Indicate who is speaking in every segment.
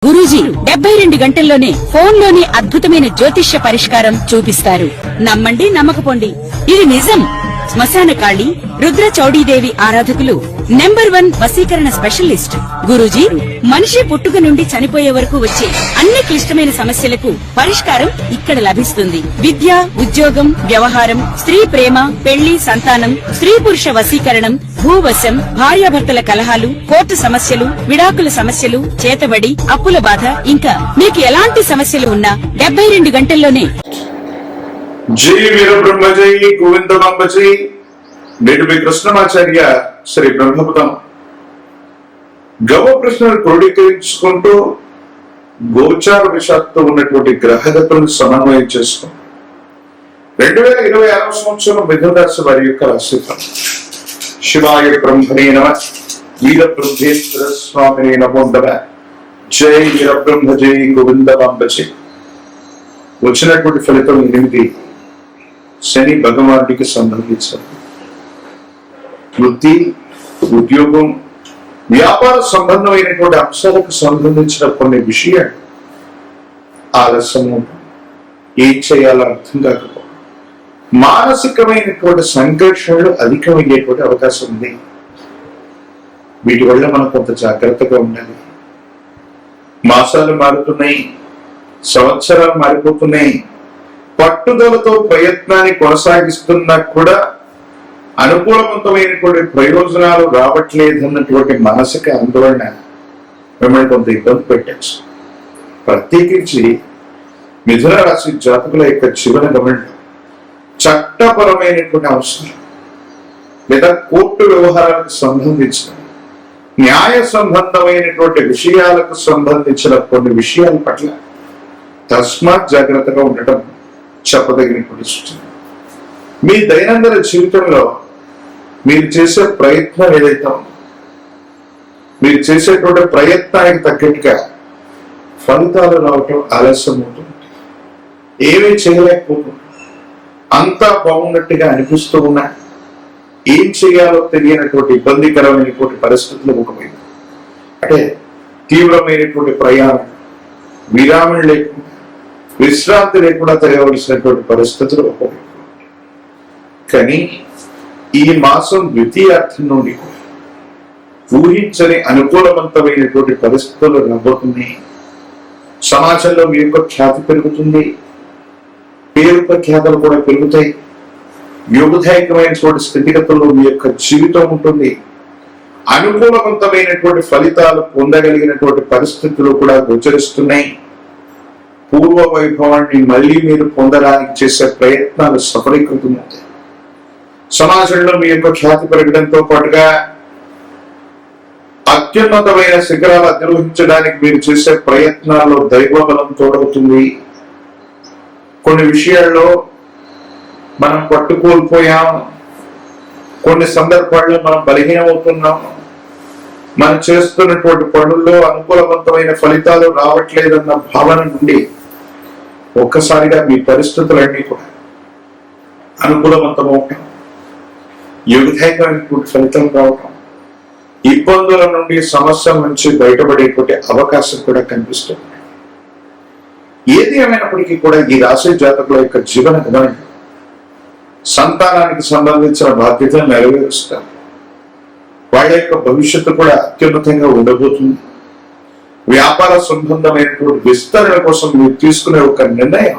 Speaker 1: గురూజీ 72 గంటల్లోనే ఫోన్ లోని అద్భుతమైన జ్యోతిష్య పరిష్కారం చూపిస్తారు. నమ్మండి, నమ్మకపోండి, ఇది నిజం. శ్మశాన కాళి రుద్ర చౌడీదేవి ఆరాధకులు నంబర్ 1 వశీకరణ స్పెషలిస్ట్ గురూజీ. మనిషి పుట్టుక నుండి చనిపోయే వరకు వచ్చే అన్ని క్లిష్టమైన సమస్యలకు పరిష్కారం ఇక్కడ లభిస్తుంది. విద్య, ఉద్యోగం, వ్యవహారం, స్త్రీ ప్రేమ, పెళ్లి, సంతానం, స్త్రీ పురుష వశీకరణం, భూవశం, భార్యాభర్తల కలహాలు, కోర్టు సమస్యలు, విడాకుల సమస్యలు, చేతబడి, అప్పుల బాధ, ఇంకా మీకు ఎలాంటి సమస్యలు ఉన్నా 72 గంటల్లోనే.
Speaker 2: జై వీర బ్రహ్మ జై గోవిందమాంబ జై. నేడు మీ కృష్ణమాచార్య శ్రీ బ్రహ్మపుతం గవ ప్రశ్నలు క్రోడీకరించుకుంటూ గోచార విషాక్తో ఉన్నటువంటి గ్రహగతులను సమన్వయం చేసుకుంటూ 2026 సంవత్సరం మిథున రాశి వారి యొక్క రాశిఫలం. శివాయ బ్రహ్మణే నమః. వీర బ్రహ్మేంద్ర స్వామినే నమో నమః. జై వీర బ్రహ్మ జై గోవిందమాంబ జై. వచ్చినటువంటి ఫలితం 8. శని భగవానుడికి సంబంధించారు. వృత్తి, ఉద్యోగం, వ్యాపార సంబంధమైనటువంటి అంశాలకు సంబంధించిన కొన్ని విషయాలు ఆలస్యము, ఏం చేయాలో అర్థం కాకపోవడం, మానసికమైనటువంటి సంఘర్షణలు అధికమయ్యేటువంటి అవకాశం ఉంది. వీటి వల్ల మనం కొంత జాగ్రత్తగా ఉండాలి. మాసాలు మారుతున్నాయి, సంవత్సరాలు మారిపోతున్నాయి. పట్టుదలతో ప్రయత్నాన్ని కొనసాగిస్తున్నా కూడా అనుకూలవంతమైనటువంటి ప్రయోజనాలు రావట్లేదన్నటువంటి మానసిక ఆందోళన మిమ్మల్ని కొంత ఇబ్బంది పెట్టచ్చు. ప్రత్యేకించి మిథున రాశి జాతకుల యొక్క జీవన గమనంలో చట్టపరమైనటువంటి అవసరం లేదా కోర్టు వ్యవహారాలకు సంబంధించిన న్యాయ సంబంధమైనటువంటి విషయాలకు సంబంధించిన కొన్ని విషయాల పట్ల తస్మాత్ జాగ్రత్తగా ఉండటం చెప్పదగినటువంటి సూచన. మీ దైనందిన జీవితంలో మీరు చేసే ప్రయత్నం ఏదైతే ఉందో, మీరు చేసేటువంటి ప్రయత్నానికి తగ్గట్టుగా ఫలితాలు రావటం ఆలస్యం అవుతుంది. ఏమీ చేయలేకపోతుంది. అంతా బాగున్నట్టుగా అనిపిస్తూ ఉన్నా ఏం చేయాలో తెలియనటువంటి ఇబ్బందికరమైనటువంటి పరిస్థితులు ఒకమైంది. అంటే తీవ్రమైనటువంటి ప్రయాణం, విరామం లేకుండా, విశ్రాంతి లేకుండా తిరగవలసినటువంటి పరిస్థితులు ఒకమైంది. కానీ ఈ మాసం ద్వితీయార్థం నుండి ఊహించని అనుకూలవంతమైనటువంటి పరిస్థితులు రాబోతున్నాయి. సమాజంలో మీ యొక్క ఖ్యాతి పెరుగుతుంది, పేరు ప్రఖ్యాతలు కూడా పెరుగుతాయి. యోగదాయకమైనటువంటి స్థితిగతుల్లో మీ యొక్క జీవితం ఉంటుంది. అనుకూలవంతమైనటువంటి ఫలితాలు పొందగలిగినటువంటి పరిస్థితులు కూడా గోచరిస్తున్నాయి. పూర్వ వైభవాన్ని మళ్ళీ మీరు పొందడానికి చేసే ప్రయత్నాలు సఫలీకృతమవుతాయి. సమాజంలో మీ యొక్క ఖ్యాతి పెరగడంతో పాటుగా అత్యున్నతమైన శిఖరాలు అధిరోహించడానికి మీరు చేసే ప్రయత్నాల్లో దైవబలం తోడవుతుంది. కొన్ని విషయాల్లో మనం పట్టుకోల్పోయాం, కొన్ని సందర్భాల్లో మనం బలహీనమవుతున్నాం. మనం చేస్తున్నటువంటి పనుల్లో అనుకూలవంతమైన ఫలితాలు రావట్లేదన్న భావన నుండి ఒక్కసారిగా మీ పరిస్థితులన్నీ కూడా అనుకూలవంతమవటం, యోగదాయకమైనటువంటి ఫలితం రావటం, ఇబ్బందుల నుండి సమస్యల నుంచి బయటపడేటువంటి అవకాశం కూడా కనిపిస్తుంది. ఏది ఏమైనప్పటికీ కూడా ఈ రాశి జాతకుల యొక్క జీవన గమనం సంతానానికి సంబంధించిన బాధ్యతలు నెరవేరుస్తారు. వాళ్ళ యొక్క భవిష్యత్తు కూడా అత్యున్నతంగా ఉండబోతుంది. వ్యాపార సంబంధమైనటువంటి విస్తరణ కోసం మీరు తీసుకునే ఒక నిర్ణయం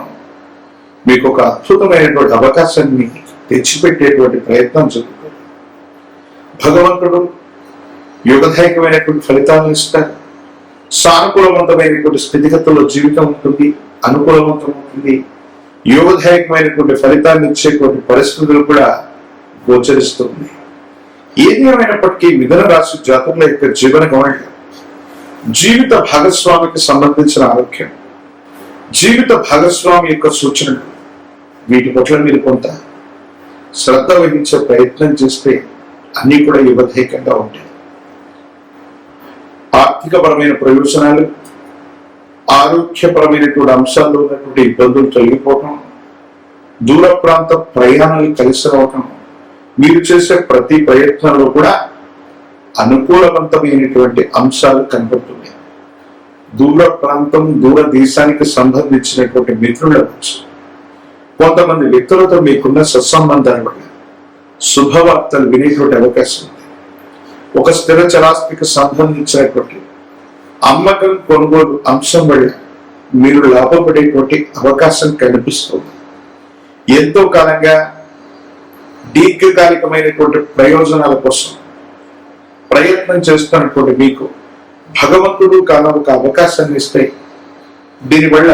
Speaker 2: మీకు ఒక అద్భుతమైనటువంటి అవకాశాన్ని తెచ్చిపెట్టేటువంటి ప్రయత్నం జరుగుతుంది. భగవంతుడు యోగదాయకమైనటువంటి ఫలితాలను ఇస్తారు. సానుకూలవంతమైనటువంటి స్థితిగతుల్లో జీవితం ఉంటుంది, అనుకూలవంతమవుతుంది. యోగదాయకమైనటువంటి ఫలితాన్ని ఇచ్చేటువంటి పరిస్థితులు కూడా గోచరిస్తుంది. ఏది ఏమైనప్పటికీ మిథున రాశి జాతకుల యొక్క జీవన గమనం జీవిత భాగస్వామికి సంబంధించిన ఆరోగ్యం, జీవిత భాగస్వామి యొక్క సూచనలు, వీటి పట్ల మీరు కొంత శ్రద్ధ వహించే ప్రయత్నం చేస్తే అన్ని కూడా యువదాయకంగా ఉంటాయి. ఆర్థికపరమైన ప్రయోజనాలు, ఆరోగ్యపరమైనటువంటి అంశాల్లో ఉన్నటువంటి ఇబ్బందులు తొలగిపోవటం, దూర ప్రాంత ప్రయాణాలు కలిసి రావటం, మీరు చేసే ప్రతి ప్రయత్నంలో కూడా అనుకూలవంతమైనటువంటి అంశాలు కనబడుతున్నాయి. దూర ప్రాంతం, దూర దేశానికి సంబంధించినటువంటి మిత్రులు అవ్వచ్చు. కొంతమంది వ్యక్తులతో మీకున్న సత్సంబంధాల వల్ల శుభవార్తలు వినేటువంటి అవకాశం ఉంది. ఒక స్థిర చరాస్తికి సంబంధించినటువంటి అమ్మకం కొనుగోలు అంశం వల్ల మీరు లాభపడేటువంటి అవకాశం కనిపిస్తుంది. ఎంతో కాలంగా దీర్ఘకాలికమైనటువంటి ప్రయోజనాల కోసం ప్రయత్నం చేస్తున్నటువంటి మీకు భగవంతుడు ఒక అవకాశాన్ని ఇస్తే దీనివల్ల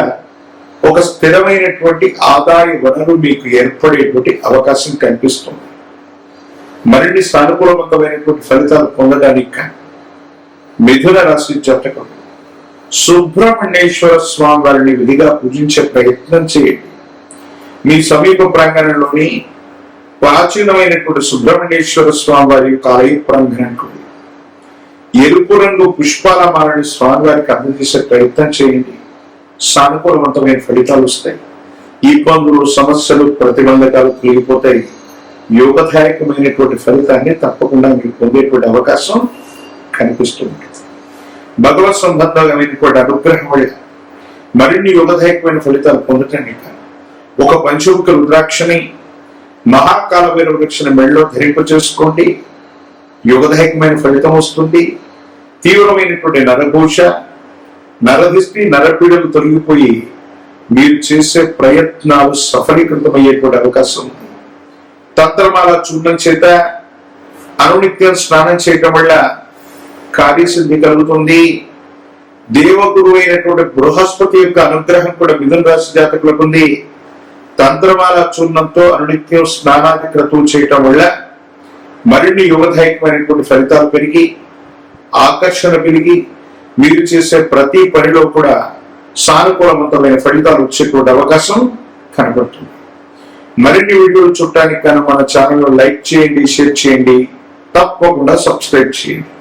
Speaker 2: ఒక స్థిరమైనటువంటి ఆదాయ వనరు మీకు ఏర్పడేటువంటి అవకాశం కనిపిస్తుంది. మరిన్ని సానుకూలవంతమైనటువంటి ఫలితాలు పొందడానికి మిథున రాశి జాతకులు సుబ్రహ్మణ్యేశ్వర స్వామి వారిని విధిగా పూజించే ప్రయత్నం చేయండి. మీ సమీప ప్రాంగణంలోని ప్రాచీనమైనటువంటి సుబ్రహ్మణ్యేశ్వర స్వామి వారి యొక్క ఆలయ ప్రాంగణానికి ఎరుపు రంగు పుష్పాల మాలని స్వామివారికి అందజేసే ప్రయత్నం చేయండి. సానుకూలవంతమైన ఫలితాలు వస్తాయి. ఇబ్బందులు, సమస్యలు, ప్రతిబంధకాలు తొలగిపోతాయి. యోగదాయకమైనటువంటి ఫలితాన్ని తప్పకుండా మీరు పొందేటువంటి అవకాశం కనిపిస్తుంది. భగవత్ సంబంధమైనటువంటి అనుగ్రహం వల్ల మరిన్ని యోగదాయకమైన ఫలితాలు పొందటానికి ఒక పంచముఖ రుద్రాక్షని, మహాకాల భైరవ వృక్షని మెడలో ధరింప చేసుకోండి. యోగదాయకమైన ఫలితం వస్తుంది. తీవ్రమైనటువంటి నరఘోష, నరదిష్టి, నరపీడలు తొలగిపోయి మీరు చేసే ప్రయత్నాలు సఫలీకృతమయ్యేటువంటి అవకాశం ఉంది. తంత్రమాల చూడడం చేత అనునిత్యం స్నానం చేయటం వల్ల కార్యసిద్ధి కలుగుతుంది. దేవగురు అయినటువంటి బృహస్పతి యొక్క అనుగ్రహం కూడా మిథున రాశి జాతకులకు ఉంది. తంత్రమాల చూర్ణంతో అనునిత్యం స్నానాది క్రతువులు చేయటం వల్ల మరిన్ని యోగదాయకమైనటువంటి ఫలితాలు పెరిగి, ఆకర్షణ పెరిగి, మీరు చేసే ప్రతి పనిలో కూడా సానుకూలవంతమైన ఫలితాలు వచ్చేటువంటి అవకాశం కనబడుతుంది. మరిన్ని వీడియోలు చూడటానికి కానీ మన ఛానల్ లైక్ చేయండి, షేర్ చేయండి, తప్పకుండా సబ్స్క్రైబ్ చేయండి.